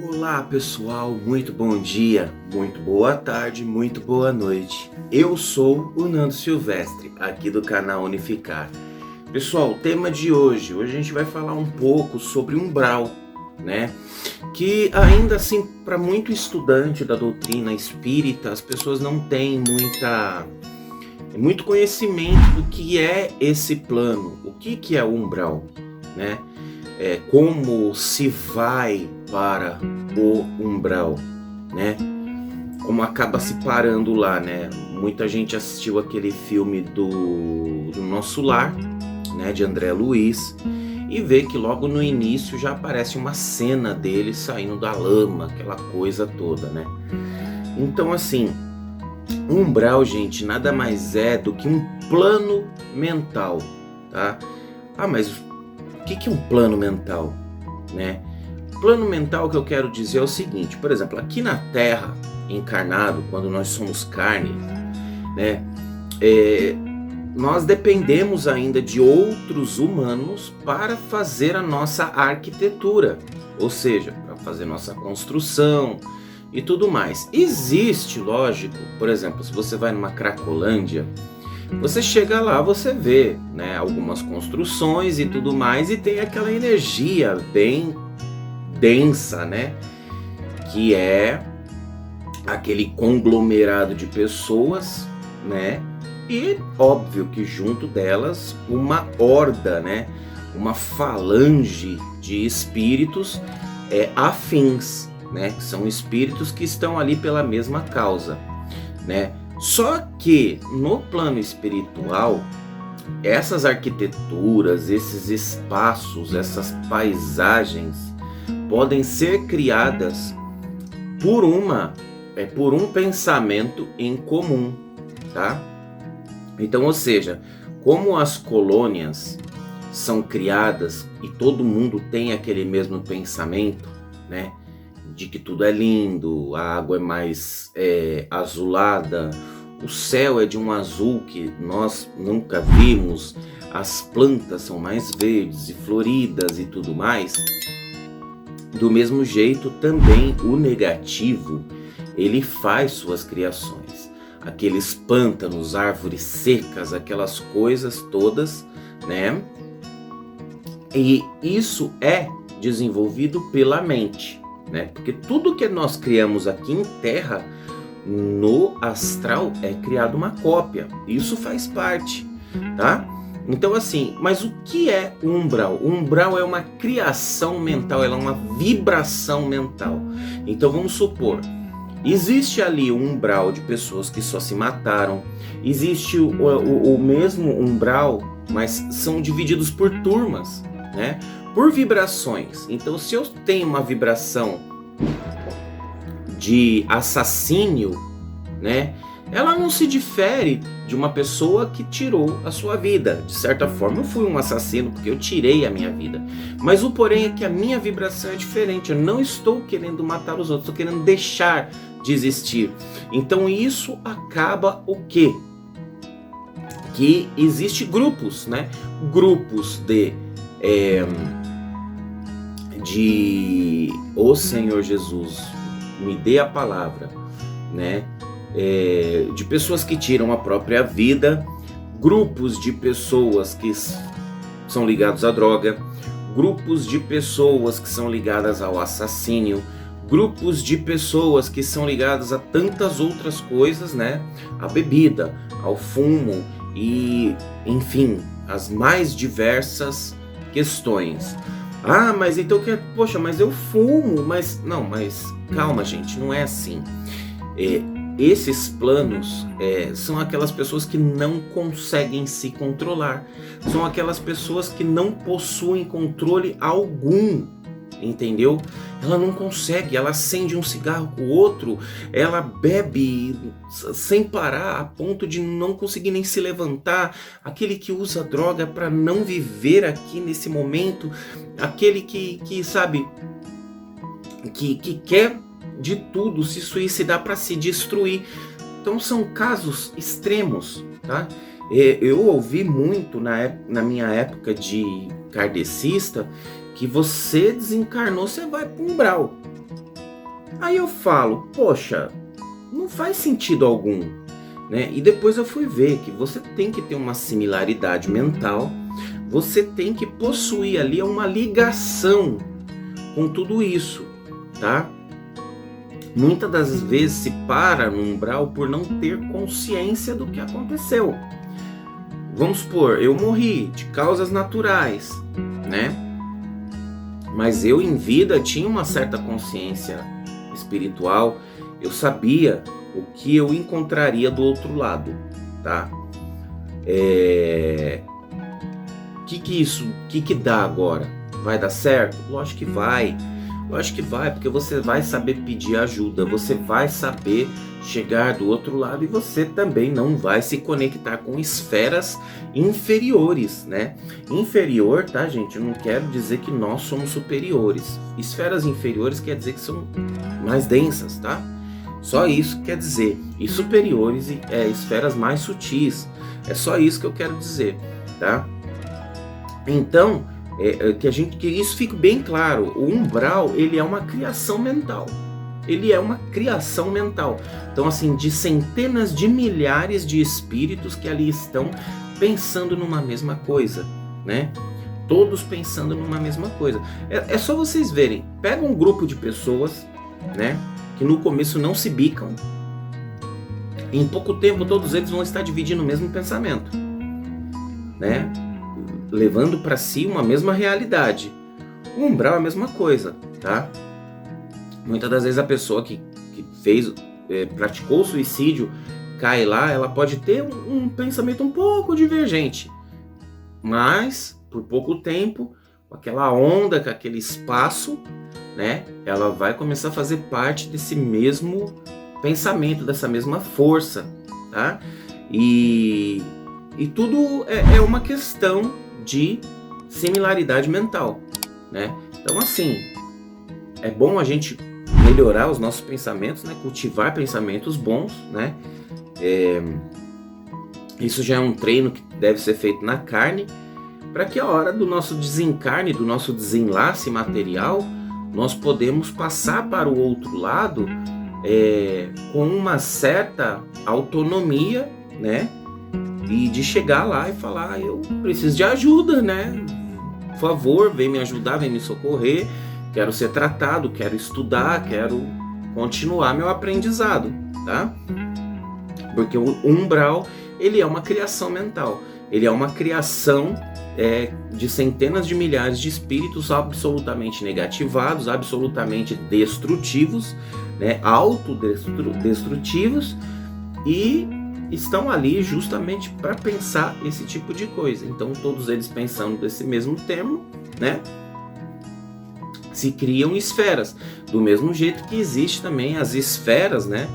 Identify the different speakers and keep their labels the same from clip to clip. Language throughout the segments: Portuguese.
Speaker 1: Olá pessoal, muito bom dia, muito boa tarde, muito boa noite. Eu sou o Nando Silvestre, aqui do canal Unificar. Pessoal, o tema de hoje a gente vai falar um pouco sobre umbral, né? Que ainda assim, para muito estudante da doutrina espírita, as pessoas não têm muito conhecimento do que é esse plano, o que é o umbral, né? Como se vai para o umbral, né? Como acaba se parando lá, né? Muita gente assistiu aquele filme do Nosso Lar, né? De André Luiz, e vê que logo no início já aparece uma cena dele saindo da lama, aquela coisa toda, né? Então, assim, o umbral, gente, nada mais é do que um plano mental, tá? Ah, mas o que é um plano mental, né? Plano mental que eu quero dizer é o seguinte, por exemplo, aqui na Terra, encarnado, quando nós somos carne, né? Nós dependemos ainda de outros humanos para fazer a nossa arquitetura, ou seja, para fazer nossa construção e tudo mais. Existe, lógico, por exemplo, se você vai numa Cracolândia, você chega lá, você vê, né, algumas construções e tudo mais, e tem aquela energia bem densa, né, que é aquele conglomerado de pessoas, né, e óbvio que junto delas uma horda, né, uma falange de espíritos afins, né, que são espíritos que estão ali pela mesma causa, né. Só que no plano espiritual, essas arquiteturas, esses espaços, essas paisagens podem ser criadas por um pensamento em comum, tá? Então, ou seja, como as colônias são criadas e todo mundo tem aquele mesmo pensamento, né? De que tudo é lindo, a água é mais azulada, o céu é de um azul que nós nunca vimos, as plantas são mais verdes e floridas e tudo mais. Do mesmo jeito, também o negativo, ele faz suas criações. Aqueles pântanos, árvores secas, aquelas coisas todas, né? E isso é desenvolvido pela mente, né? Porque tudo que nós criamos aqui em Terra, no astral, é criado uma cópia. Isso faz parte, tá? Então, assim, mas o que é o umbral? O umbral é uma criação mental, ela é uma vibração mental. Então, vamos supor, existe ali um umbral de pessoas que só se mataram, existe o mesmo umbral, mas são divididos por turmas, né? Por vibrações. Então, se eu tenho uma vibração de assassínio, né? Ela não se difere de uma pessoa que tirou a sua vida. De certa forma, eu fui um assassino porque eu tirei a minha vida. Mas o porém é que a minha vibração é diferente. Eu não estou querendo matar os outros, estou querendo deixar de existir. Então isso acaba o quê? Que existe grupos, né? Grupos de "Ô Senhor Jesus, me dê a palavra", né? De pessoas que tiram a própria vida, grupos de pessoas que são ligados à droga, grupos de pessoas que são ligadas ao assassínio, grupos de pessoas que são ligadas a tantas outras coisas, né? À bebida, ao fumo e, enfim, as mais diversas questões. Ah, mas então poxa, mas eu fumo, mas não, mas calma, gente, não é assim. Esses planos são aquelas pessoas que não conseguem se controlar, são aquelas pessoas que não possuem controle algum, entendeu? Ela não consegue, ela acende um cigarro com o outro, ela bebe sem parar a ponto de não conseguir nem se levantar, aquele que usa droga para não viver aqui nesse momento, aquele que sabe, que quer de tudo se suicidar para se destruir. Então são casos extremos, tá? Eu ouvi muito na minha época de kardecista que você desencarnou, você vai para o umbral. Aí eu falo, poxa, não faz sentido algum, né? E depois eu fui ver que você tem que ter uma similaridade mental, você tem que possuir ali uma ligação com tudo isso, tá? Muitas das vezes se para no umbral por não ter consciência do que aconteceu. Vamos supor, eu morri de causas naturais, né? Mas eu em vida tinha uma certa consciência espiritual, eu sabia o que eu encontraria do outro lado, tá? Que dá agora? Vai dar certo? Lógico que vai, porque você vai saber pedir ajuda, você vai saber chegar do outro lado e você também não vai se conectar com esferas inferiores, né? Inferior, tá, gente? Eu não quero dizer que nós somos superiores. Esferas inferiores quer dizer que são mais densas, tá? Só isso quer dizer. E superiores esferas mais sutis. É só isso que eu quero dizer, tá? Então, que isso fique bem claro. O umbral, ele é uma criação mental. Ele é uma criação mental. Então, assim, de centenas de milhares de espíritos que ali estão pensando numa mesma coisa, né? Todos pensando numa mesma coisa. É só vocês verem. Pega um grupo de pessoas, né? Que no começo não se bicam. Em pouco tempo, todos eles vão estar dividindo o mesmo pensamento, né? Levando para si uma mesma realidade. O umbral é a mesma coisa, tá? Muitas das vezes a pessoa que praticou o suicídio cai lá, ela pode ter um pensamento um pouco divergente, mas por pouco tempo, com aquela onda, com aquele espaço, né, ela vai começar a fazer parte desse mesmo pensamento, dessa mesma força, tá? E tudo é uma questão de similaridade mental, né? Então, assim, é bom a gente melhorar os nossos pensamentos, né? Cultivar pensamentos bons, né? Isso já é um treino que deve ser feito na carne, para que a hora do nosso desencarne, do nosso desenlace material, nós podemos passar para o outro lado com uma certa autonomia, né? E de chegar lá e falar, eu preciso de ajuda, né? Por favor, vem me ajudar, vem me socorrer. Quero ser tratado, quero estudar, quero continuar meu aprendizado, tá? Porque o umbral, ele é uma criação mental. Ele é uma criação de centenas de milhares de espíritos absolutamente negativados, absolutamente destrutivos, né? Autodestrutivos, e estão ali justamente para pensar esse tipo de coisa. Então, todos eles pensando desse mesmo termo, né? Se criam esferas, do mesmo jeito que existe também as esferas, né?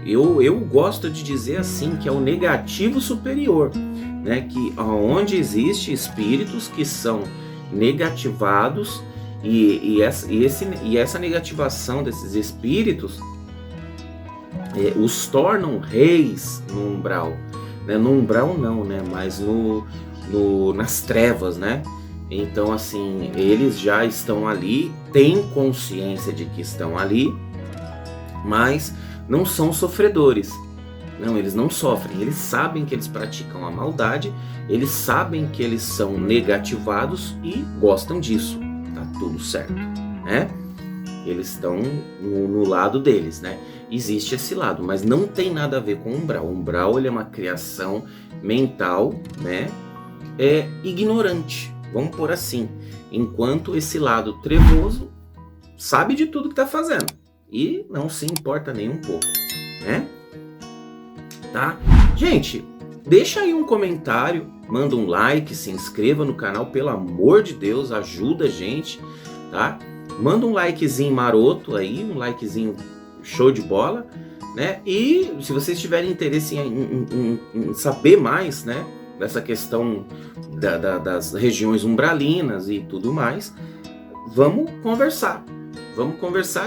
Speaker 1: Eu gosto de dizer assim, que é o negativo superior, né? Que onde existe espíritos que são negativados e essa negativação desses espíritos os tornam reis no umbral, né? No umbral não, né? Mas nas trevas, né? Então, assim, eles já estão ali, têm consciência de que estão ali, mas não são sofredores. Não, eles não sofrem, eles sabem que eles praticam a maldade, eles sabem que eles são negativados e gostam disso. Tá tudo certo, né? Eles estão no lado deles, né? Existe esse lado, mas não tem nada a ver com o umbral. O umbral, ele é uma criação mental, né? Ignorante. Vamos pôr assim, enquanto esse lado trevoso sabe de tudo que está fazendo e não se importa nem um pouco, né? Tá? Gente, deixa aí um comentário, manda um like, se inscreva no canal, pelo amor de Deus, ajuda a gente, tá? Manda um likezinho maroto aí, um likezinho show de bola, né? E se vocês tiverem interesse em saber mais, né? Dessa questão das regiões umbralinas e tudo mais, vamos conversar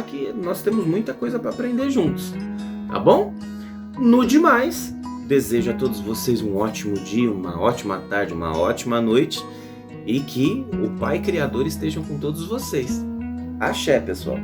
Speaker 1: que nós temos muita coisa para aprender juntos, tá bom? No demais, desejo a todos vocês um ótimo dia, uma ótima tarde, uma ótima noite, e que o Pai Criador esteja com todos vocês. Axé, pessoal!